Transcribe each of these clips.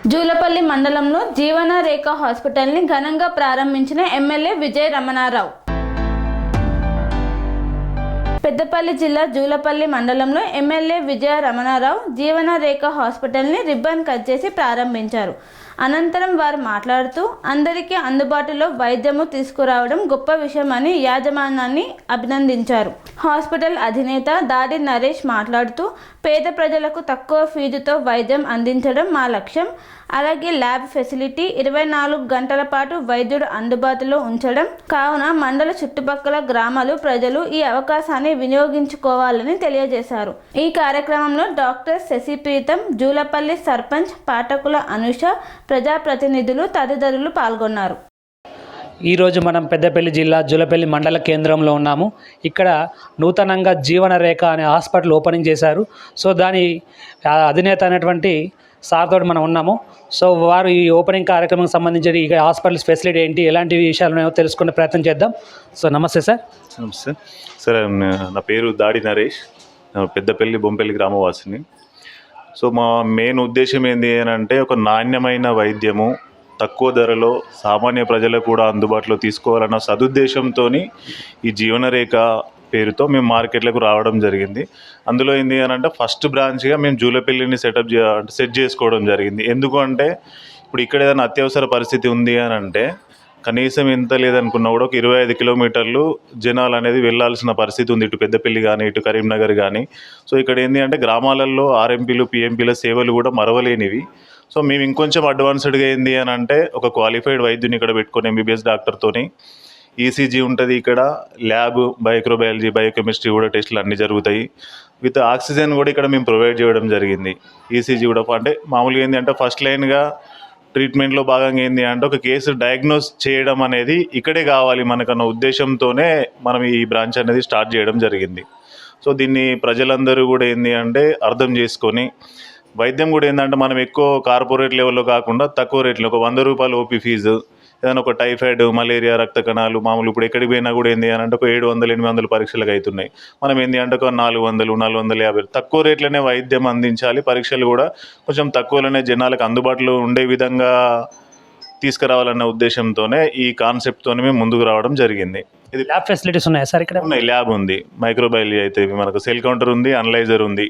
జూలపల్లి మండలంలో జీవన రేఖ హాస్పిటల్ని ఘనంగా ప్రారంభించిన ఎమ్మెల్యే విజయ రమణారావు. పెద్దపల్లి జిల్లా జూలపల్లి మండలంలో ఎమ్మెల్యే విజయ రమణారావు జీవన రేఖ హాస్పిటల్ని రిబ్బన్ కట్ చేసి ప్రారంభించారు. అనంతరం వారు మాట్లాడుతూ అందరికీ అందుబాటులో వైద్యము తీసుకురావడం గొప్ప విషయమని యాజమాన్యాన్ని అభినందించారు. హాస్పిటల్ అధినేత దాడి నరేష్ మాట్లాడుతూ పేద ప్రజలకు తక్కువ ఫీజుతో వైద్యం అందించడం మా లక్ష్యం. అలాగే ల్యాబ్ ఫెసిలిటీ 24 గంటల పాటు వైద్యుడు అందుబాటులో ఉంచడం. కావున మండల చుట్టుపక్కల గ్రామాలు ప్రజలు ఈ అవకాశాన్ని వినియోగించుకోవాలని తెలియజేశారు. ఈ కార్యక్రమంలో డాక్టర్ శశిప్రీతం, జూలపల్లి సర్పంచ్ పాఠకుల అనుష, ప్రజాప్రతినిధులు తదితరులు పాల్గొన్నారు. ఈరోజు మనం పెద్దపల్లి జిల్లా జూలపల్లి మండల కేంద్రంలో ఉన్నాము. ఇక్కడ నూతనంగా జీవన రేఖ అనే హాస్పిటల్ ఓపెనింగ్ చేశారు. సో దాని అధినేత అనేటువంటి సార్ తోటి మనం ఉన్నాము. సో వారు ఈ ఓపెనింగ్ కార్యక్రమానికి సంబంధించి ఈ హాస్పిటల్ ఫెసిలిటీ ఏంటి, ఎలాంటి విషయాలు ఉన్నాయో తెలుసుకునే ప్రయత్నం చేద్దాం. సో నమస్తే సార్. నమస్తే సార్, నా పేరు దాడి నరేష్, పెద్దపల్లి బొంపల్లి గ్రామవాసిని. సో మా మెయిన్ ఉద్దేశం ఏంటి అని అంటే, ఒక నాణ్యమైన వైద్యము తక్కువ ధరలో సామాన్య ప్రజలకు కూడా అందుబాటులో తీసుకోవాలన్న సదుద్దేశంతో ఈ జీవనరేఖ పేరుతో మేము మార్కెట్లకు రావడం జరిగింది. అందులో ఏంటి అని అంటే, ఫస్ట్ బ్రాంచ్గా మేము జూలపల్లిని సెట్ చేసుకోవడం జరిగింది. ఎందుకు అంటే, ఇప్పుడు ఇక్కడ ఏదైనా అత్యవసర పరిస్థితి ఉంది అని అంటే కనీసం ఎంత లేదనుకున్నా కూడా ఒక 25 కిలోమీటర్లు జనాలు అనేది వెళ్ళాల్సిన పరిస్థితి ఉంది, ఇటు పెద్దపల్లి కానీ ఇటు కరీంనగర్ కానీ. సో ఇక్కడ ఏంటి అంటే, గ్రామాలలో ఆర్ఎంపీలు పిఎంపీల సేవలు కూడా మరవలేనివి. సో మేము ఇంకొంచెం అడ్వాన్స్డ్గా ఏంది అని అంటే, ఒక క్వాలిఫైడ్ వైద్యుని ఇక్కడ పెట్టుకొని ఎంబీబీఎస్ డాక్టర్తోని ఈసీజీ ఉంటుంది, ఇక్కడ ల్యాబ్ మైక్రోబయాలజీ బయోకెమిస్ట్రీ కూడా టెస్టులు అన్నీ జరుగుతాయి. విత్ ఆక్సిజన్ కూడా ఇక్కడ మేము ప్రొవైడ్ చేయడం జరిగింది. ఈసీజీ కూడా అంటే మామూలుగా ఏంటి అంటే, ఫస్ట్ లైన్గా ట్రీట్మెంట్లో భాగంగా ఏంటి అంటే, ఒక కేసు డయాగ్నోస్ చేయడం అనేది ఇక్కడే కావాలి మనకన్న ఉద్దేశంతోనే మనం ఈ బ్రాంచ్ అనేది స్టార్ట్ చేయడం జరిగింది. సో దీన్ని ప్రజలందరూ కూడా ఏంటి అంటే అర్థం చేసుకొని, వైద్యం కూడా ఏంటంటే మనం ఎక్కువ కార్పొరేట్ లెవెల్లో కాకుండా తక్కువ రేట్లో, ఒక 100 రూపాయలు ఓపీ ఫీజు, ఏదైనా ఒక టైఫాయిడ్, మలేరియా, రక్త కణాలు మామూలు ఇప్పుడు ఎక్కడికి పోయినా కూడా ఏంటి అని అంటే ఒక 700-800 పరీక్షలకు అవుతున్నాయి. మనం ఏంటి అంటే ఒక 400-450 తక్కువ రేట్లోనే వైద్యం అందించాలి. పరీక్షలు కూడా కొంచెం తక్కువలోనే జనాలకు అందుబాటులో ఉండే విధంగా తీసుకురావాలన్న ఉద్దేశంతోనే ఈ కాన్సెప్ట్తోనే మేము ముందుకు రావడం జరిగింది. ఇది ల్యాబ్ ఫెసిలిటీస్ ఉన్నాయా సార్? ఇక్కడ ఉన్నాయి, ల్యాబ్ ఉంది, మైక్రోబయాలజీ అయితే మనకు సెల్ కౌంటర్ ఉంది, అనలైజర్ ఉంది,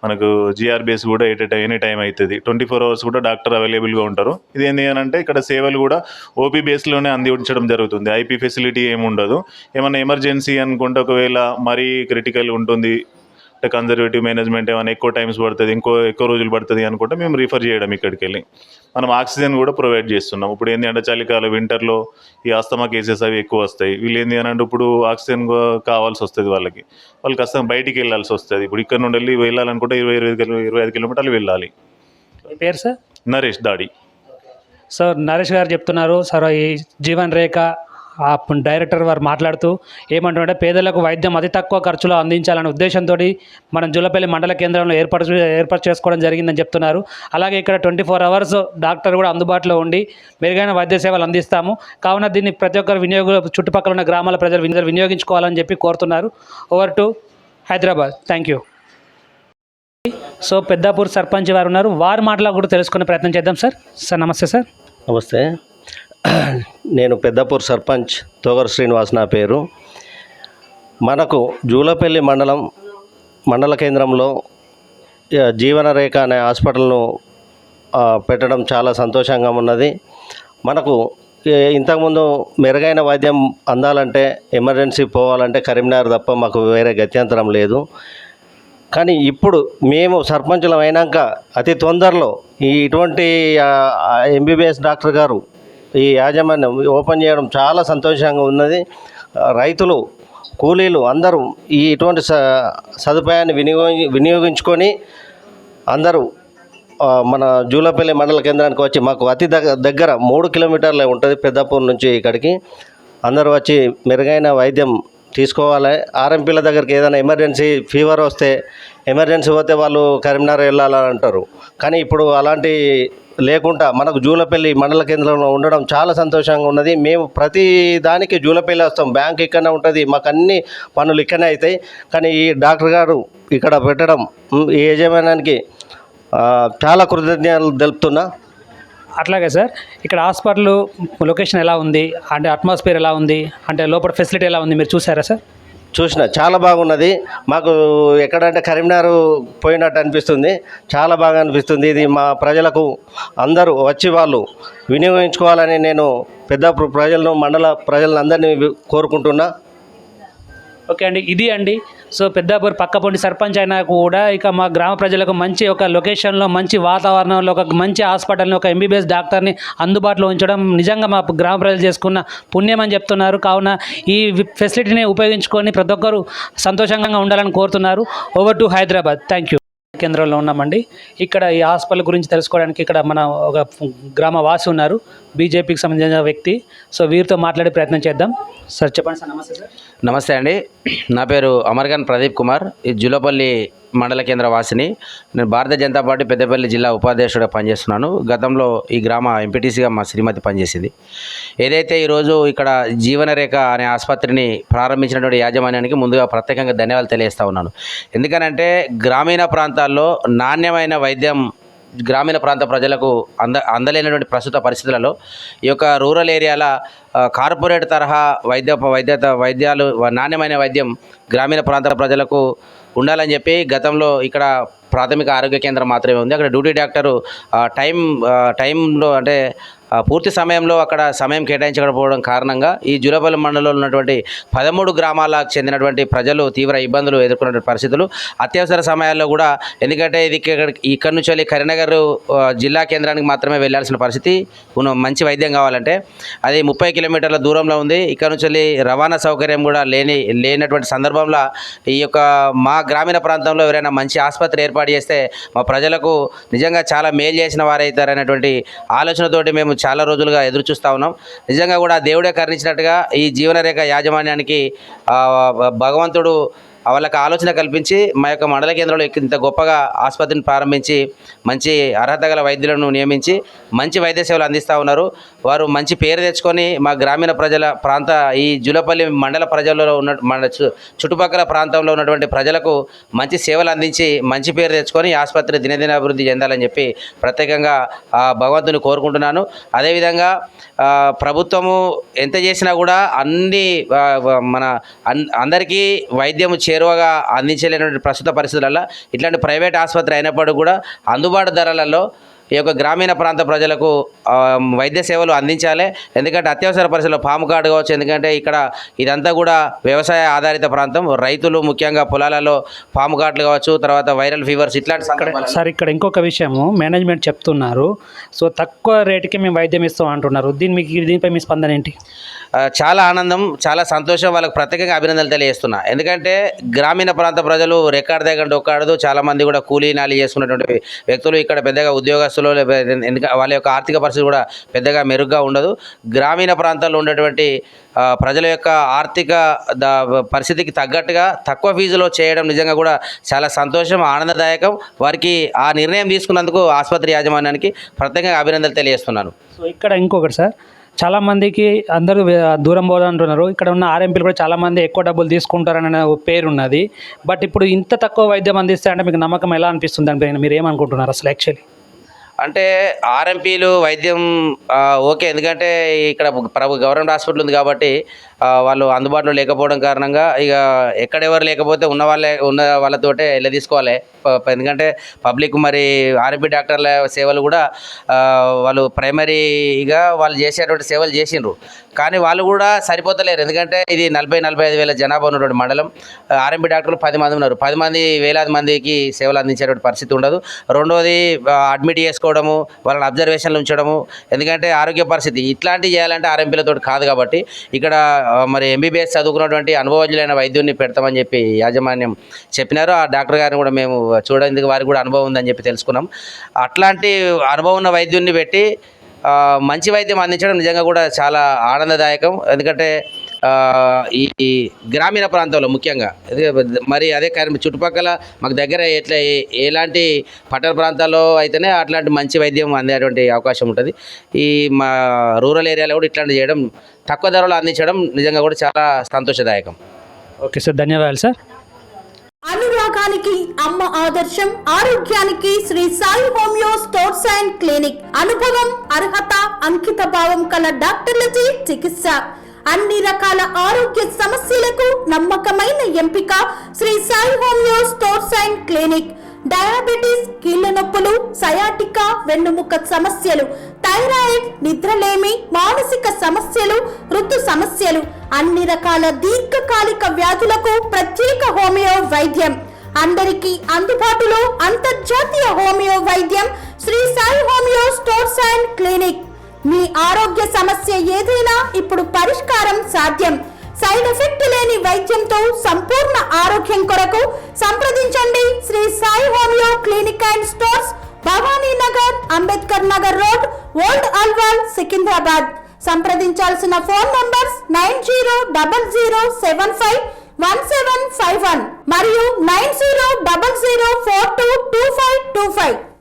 మనకు జిఆర్బిఎస్ కూడా ఎనీ టైం అవుతుంది. 24 అవర్స్ కూడా డాక్టర్ అవైలబుల్గా ఉంటారు. ఇది ఏంటి అని అంటే, ఇక్కడ సేవలు కూడా ఓపీ బేస్లోనే అందించడం జరుగుతుంది. ఐపీ ఫెసిలిటీ ఏమి ఉండదు. ఏమైనా ఎమర్జెన్సీ అనుకుంటే, ఒకవేళ మరీ క్రిటికల్ ఉంటుంది అంటే కన్జర్వేటివ్ మేనేజ్మెంట్ ఏమైనా ఎక్కువ టైమ్స్ పడుతుంది, ఎక్కువ రోజులు పడుతుంది అనుకుంటే మేము రిఫర్ చేయడం ఇక్కడికి వెళ్ళి. మనం ఆక్సిజన్ కూడా ప్రొవైడ్ చేస్తున్నాం. ఇప్పుడు ఏంటి అంటే చలికాలం వింటర్లో ఈ ఆస్తమా కేసెస్ అవి ఎక్కువ వస్తాయి. వీళ్ళు ఏంటి అని అంటే ఇప్పుడు ఆక్సిజన్ కావాల్సి వస్తుంది, వాళ్ళు కష్టం బయటికి వెళ్ళాల్సి వస్తుంది. ఇప్పుడు ఇక్కడ నుండి వెళ్ళి వెళ్ళాలనుకుంటే 25 కిలోమీటర్లు వెళ్ళాలి. పేరు సార్? నరేష్ దాడి. సార్ నరేష్ గారు చెప్తున్నారు. సార్ ఈ జీవన్ రేఖ డైరెక్టర్ వారు మాట్లాడుతూ ఏమంటుంటే, పేదలకు వైద్యం అతి తక్కువ ఖర్చులో అందించాలనే ఉద్దేశంతో మనం జూలపల్లి మండల కేంద్రంలో ఏర్పాటు చేసుకోవడం జరిగిందని చెప్తున్నారు. అలాగే ఇక్కడ 24 అవర్స్ డాక్టర్ కూడా అందుబాటులో ఉండి మెరుగైన వైద్య సేవలు అందిస్తాము. కావున దీన్ని ప్రతి ఒక్కరు చుట్టుపక్కల ఉన్న గ్రామాల ప్రజలు వినియోగించుకోవాలని చెప్పి కోరుతున్నారు. Over to Hyderabad. Thank you. So Peddapur sarpanch వారు ఉన్నారు, వారి మాటలు కూడా తెలుసుకునే ప్రయత్నం చేద్దాం. సార్ నమస్తే సార్. నమస్తే, నేను పెద్దపూర్ సర్పంచ్ తోగర్ శ్రీనివాస్ నా పేరు. మనకు జూలపల్లి మండల కేంద్రంలో జీవన రేఖ అనే హాస్పిటల్ను పెట్టడం చాలా సంతోషంగా ఉన్నది. మనకు ఇంతకుముందు మెరుగైన వైద్యం అందాలంటే, ఎమర్జెన్సీ పోవాలంటే కరీంనగర్ తప్ప మాకు వేరే గత్యంతరం లేదు. కానీ ఇప్పుడు మేము సర్పంచులం అయినాక అతి తొందరలో ఇటువంటి ఎంబీబీఎస్ డాక్టర్ గారు ఈ యాజమాన్యం ఓపెన్ చేయడం చాలా సంతోషంగా ఉన్నది. రైతులు, కూలీలు అందరూ ఇటువంటి సదుపాయాన్ని వినియోగించుకొని అందరూ మన జూలపల్లి మండల కేంద్రానికి వచ్చి, మాకు అతి దగ్గర 3 కిలోమీటర్లే ఉంటుంది పెద్దపూర్ నుంచి ఇక్కడికి, అందరూ వచ్చి మెరుగైన వైద్యం తీసుకోవాలి. ఆర్ఎంపీల దగ్గరికి ఏదైనా ఎమర్జెన్సీ ఫీవర్ వస్తే, ఎమర్జెన్సీ పోతే వాళ్ళు కరీంనగర్ వెళ్ళాలని అంటారు. కానీ ఇప్పుడు అలాంటి లేకుండా మనకు జూలపల్లి మండల కేంద్రంలో ఉండడం చాలా సంతోషంగా ఉన్నది. మేము ప్రతి దానికి జూలపల్లి వస్తాం, బ్యాంక్ ఇక్కడనే ఉంటుంది, మాకు అన్ని పనులు ఇక్కడనే అవుతాయి. కానీ ఈ డాక్టర్ గారు ఇక్కడ పెట్టడం ఈ యజమానానికి చాలా కృతజ్ఞతలు తెలుపుతున్నా. అట్లాగే సార్ ఇక్కడ హాస్పిటల్ లొకేషన్ ఎలా ఉంది, అంటే అట్మాస్ఫియర్ ఎలా ఉంది, అంటే లోపల ఫెసిలిటీ ఎలా ఉంది, మీరు చూసారా సార్? చూసిన చాలా బాగున్నది. మాకు ఎక్కడంటే కరీంనగర్ పోయినట్టు అనిపిస్తుంది. చాలా బాగా అనిపిస్తుంది. ఇది మా ప్రజలకు అందరూ వచ్చి వాళ్ళు వినియోగించుకోవాలని నేను పెద్ద ప్రజలను మండల ప్రజలందరినీ కోరుకుంటున్నా. ఓకే అండి, ఇది అండి. సో పెద్దాపూర్ పక్కపొంటి సర్పంచ్ అయినా కూడా ఇక మా గ్రామ ప్రజలకు మంచి ఒక లొకేషన్లో, మంచి వాతావరణంలో, ఒక మంచి హాస్పిటల్ని, ఒక ఎంబీబీఎస్ డాక్టర్ని అందుబాటులో ఉంచడం నిజంగా మా గ్రామ ప్రజలు చేసుకున్న పుణ్యం అని చెప్తున్నారు. కావున ఈ ఫెసిలిటీని ఉపయోగించుకొని ప్రతి ఒక్కరూ సంతోషంగా ఉండాలని కోరుతున్నారు. Over to Hyderabad. Thank you. కేంద్రంలో ఉన్నామండి. ఇక్కడ ఈ హాస్పిటల్ గురించి తెలుసుకోవడానికి ఇక్కడ మన ఒక గ్రామ వాసి ఉన్నారు, బీజేపీకి సంబంధించిన వ్యక్తి. సో వీరితో మాట్లాడే ప్రయత్నం చేద్దాం. సార్ చెప్పండి సార్. నమస్తే సార్. నమస్తే అండి, నా పేరు అమర్గన్ ప్రదీప్ కుమార్. ఈ జూలపల్లి మండల కేంద్ర వాసిని. నేను భారతీయ జనతా పార్టీ పెద్దపల్లి జిల్లా ఉపాధ్యక్షుడిగా పనిచేస్తున్నాను. గతంలో ఈ గ్రామ ఎంపీటీసీగా మా శ్రీమతి పనిచేసింది. ఏదైతే ఈరోజు ఇక్కడ జీవనరేఖ అనే ఆసుపత్రిని ప్రారంభించినటువంటి యాజమాన్యానికి ముందుగా ప్రత్యేకంగా ధన్యవాదాలు తెలియజేస్తా ఉన్నాను. ఎందుకనంటే గ్రామీణ ప్రాంతాల్లో నాణ్యమైన వైద్యం గ్రామీణ ప్రాంత ప్రజలకు అందలేనటువంటి ప్రస్తుత పరిస్థితులలో ఈ యొక్క రూరల్ ఏరియాల కార్పొరేట్ తరహా వైద్యాలు నాణ్యమైన వైద్యం గ్రామీణ ప్రాంత ప్రజలకు ఉండాలని చెప్పి గతంలో ఇక్కడ ప్రాథమిక ఆరోగ్య కేంద్రం మాత్రమే ఉంది. అక్కడ డ్యూటీ డాక్టరు టైంలో అంటే పూర్తి సమయంలో అక్కడ సమయం కేటాయించకపోవడం కారణంగా ఈ జూలపల్లి మండలంలో ఉన్నటువంటి 13 గ్రామాలకు చెందినటువంటి ప్రజలు తీవ్ర ఇబ్బందులు ఎదుర్కొన్నటువంటి పరిస్థితులు. అత్యవసర సమయాల్లో కూడా, ఎందుకంటే ఇది ఇక్కడ నుంచి వెళ్ళి కరీంనగర్ జిల్లా కేంద్రానికి మాత్రమే వెళ్ళాల్సిన పరిస్థితి. మంచి వైద్యం కావాలంటే అది 30 కిలోమీటర్ల దూరంలో ఉంది. ఇక్కడ నుంచి వెళ్ళి రవాణా సౌకర్యం కూడా లేనటువంటి సందర్భంలో ఈ యొక్క మా గ్రామీణ ప్రాంతంలో ఎవరైనా మంచి ఆసుపత్రి ఏర్పాటు చేస్తే మా ప్రజలకు నిజంగా చాలా మేలు చేసిన వారైతారనేటువంటి ఆలోచనతోటి మేము చాలా రోజులుగా ఎదురు చూస్తూ ఉన్నాం. నిజంగా కూడా దేవుడే కరుణించినట్టుగా ఈ జీవనరేఖ యాజమాన్యానికి భగవంతుడు వాళ్ళకి ఆలోచన కల్పించి మా యొక్క మండల కేంద్రంలో ఇంత గొప్పగా ఆసుపత్రిని ప్రారంభించి మంచి అర్హత గల వైద్యులను నియమించి మంచి వైద్య సేవలు అందిస్తూ ఉన్నారు. వారు మంచి పేరు తెచ్చుకొని మా గ్రామీణ ఈ జూలపల్లి మండల ప్రజల్లో ఉన్న మన చుట్టుపక్కల ప్రాంతంలో ఉన్నటువంటి ప్రజలకు మంచి సేవలు అందించి మంచి పేరు తెచ్చుకొని ఆసుపత్రి దినదిన అభివృద్ధి చెందాలని చెప్పి ప్రత్యేకంగా భగవంతుని కోరుకుంటున్నాను. అదేవిధంగా ప్రభుత్వము ఎంత చేసినా కూడా అందరికీ వైద్యము చేరువగా అందించలేనటువంటి ప్రస్తుత పరిస్థితులలో ఇట్లాంటి ప్రైవేట్ ఆసుపత్రి అయినప్పటికీ కూడా అందుబాటు ధరలలో ఈ యొక్క గ్రామీణ ప్రాంత ప్రజలకు వైద్య సేవలు అందించాలి. ఎందుకంటే అత్యవసర పరిస్థితుల్లో పాము కాటు కావచ్చు, ఎందుకంటే ఇక్కడ ఇదంతా కూడా వ్యవసాయ ఆధారిత ప్రాంతం. రైతులు ముఖ్యంగా పొలాలలో పాము కాట్లు కావచ్చు, తర్వాత వైరల్ ఫీవర్స్ ఇట్లాంటి సార్ ఇక్కడ ఇంకొక విషయము మేనేజ్మెంట్ చెప్తున్నారు. సో తక్కువ రేటుకి మేము వైద్యం ఇస్తాం అంటున్నారు. దీనిపై మీ స్పందన ఏంటి? చాలా ఆనందం, చాలా సంతోషం. వాళ్ళకి ప్రత్యేకంగా అభినందనలు తెలియజేస్తున్నా. ఎందుకంటే గ్రామీణ ప్రాంత ప్రజలు రెక్కాడ దగ్గర డొక్కాడదు. చాలామంది కూడా కూలీ నాలి చేసుకున్నటువంటి వ్యక్తులు ఇక్కడ పెద్దగా ఉద్యోగస్తులు, ఎందుకంటే వాళ్ళ యొక్క ఆర్థిక పరిస్థితి కూడా పెద్దగా మెరుగ్గా ఉండదు. గ్రామీణ ప్రాంతాల్లో ఉండేటువంటి ప్రజల యొక్క ఆర్థిక పరిస్థితికి తగ్గట్టుగా తక్కువ ఫీజులో చేయడం నిజంగా కూడా చాలా సంతోషం, ఆనందదాయకం. వారికి ఆ నిర్ణయం తీసుకున్నందుకు ఆసుపత్రి యాజమాన్యానికి ప్రత్యేకంగా అభినందనలు తెలియజేస్తున్నాను. సో ఇక్కడ ఇంకొకటి సార్, చాలామందికి అందరూ దూరం పోవాలంటున్నారు. ఇక్కడ ఉన్న ఆర్ఎంపీలు కూడా చాలామంది ఎక్కువ డబ్బులు తీసుకుంటారనే పేరు ఉన్నది. బట్ ఇప్పుడు ఇంత తక్కువ వైద్యం అందిస్తే అంటే మీకు నమ్మకం ఎలా అనిపిస్తుంది అంటే మీరు ఏమనుకుంటున్నారు అసలు యాక్చువల్లీ? అంటే ఆర్ఎంపీలు వైద్యం ఓకే, ఎందుకంటే ఇక్కడ గవర్నమెంట్ హాస్పిటల్ ఉంది కాబట్టి వాళ్ళు అందుబాటులో లేకపోవడం కారణంగా ఇక ఎక్కడెవరు లేకపోతే ఉన్న వాళ్ళతోటే వెళ్ళ తీసుకోవాలి. ఎందుకంటే పబ్లిక్ మరి ఆర్ఎంపీ డాక్టర్ల సేవలు కూడా వాళ్ళు ప్రైమరీగా వాళ్ళు చేసేటువంటి సేవలు చేసిండ్రు, కానీ వాళ్ళు కూడా సరిపోతలేరు. ఎందుకంటే ఇది 40-45 వేల జనాభా ఉన్నటువంటి మండలం. ఆర్ఎంపీ డాక్టర్లు 10 మంది ఉన్నారు. 10 మంది వేలాది మందికి సేవలు అందించేటువంటి పరిస్థితి ఉండదు. రెండోది అడ్మిట్ చేసుకోవడము, వాళ్ళని అబ్జర్వేషన్లు ఉంచడము, ఎందుకంటే ఆరోగ్య పరిస్థితి ఇట్లాంటివి చేయాలంటే ఆర్ఎంపీలతో కాదు. కాబట్టి ఇక్కడ మరి ఎంబీబీఎస్ చదువుకున్నటువంటి అనుభవజ్ఞులైన వైద్యుడిని పెడతామని చెప్పి యాజమాన్యం చెప్పినారు. ఆ డాక్టర్ గారిని కూడా మేము చూడడానికి వారికి కూడా అనుభవం ఉందని చెప్పి తెలుసుకున్నాం. అట్లాంటి అనుభవం ఉన్న వైద్యుడిని పెట్టి మంచి వైద్యం అందించడం నిజంగా కూడా చాలా ఆనందదాయకం. ఎందుకంటే ఈ గ్రామీణ ప్రాంతంలో ముఖ్యంగా మరి అదే చుట్టుపక్కల మాకు దగ్గర ఎలాంటి పట్టణ ప్రాంతాల్లో అయితేనే అట్లాంటి మంచి వైద్యం అందేటువంటి అవకాశం ఉంటుంది. ఈ మా రూరల్ ఏరియాలో కూడా ఇట్లాంటి చేయడం, తక్కువ ధరలో అందించడం నిజంగా కూడా చాలా సంతోషదాయకం. ఓకే సార్, ధన్యవాదాలు సార్. అనురాగానికి అమ్మ ఆదర్శం, ఆరోగ్యానికి Sri Sai homeo stores and clinic. అనుభవం, అర్హత, అంకిత భావం కల డాక్టర్లచే చికిత్స. అన్ని రకాల ఆరోగ్య సమస్యలకు నమ్మకమైన ఎంపిక Sri Sai homeo stores and clinic. Diabetes, కీళ్ల నొప్పులు, సయాటికా, వెన్నుముక సమస్యలు, థైరాయిడ్, నిద్రలేమి, మానసిక సమస్యలు, ఋతు సమస్యలు, అన్ని రకాల దీర్ఘకాలిక వ్యాధులకు ప్రత్యేక హోమియో వైద్యం. అందరికీ అందుబాటులో అంతర్జాతీయ హోమియో వైద్యం Sri Sai homeo stores and clinic. మీ ఆరోగ్య సమస్య ఏదైనా ఇప్పుడు పరిష్కారం సాధ్యం. సైడ్ ఎఫెక్ట్ లేని వైద్యంతో సంపూర్ణ ఆరోగ్యం కొరకు సంప్రదించండి Sri Sai homeo clinic and stores, Bhavani Nagar, Ambedkar Nagar road, old Alwal, Secunderabad. సంప్రదించాల్సిన ఫోన్ నంబర్స్ 9000751751 మరియు 9000422525.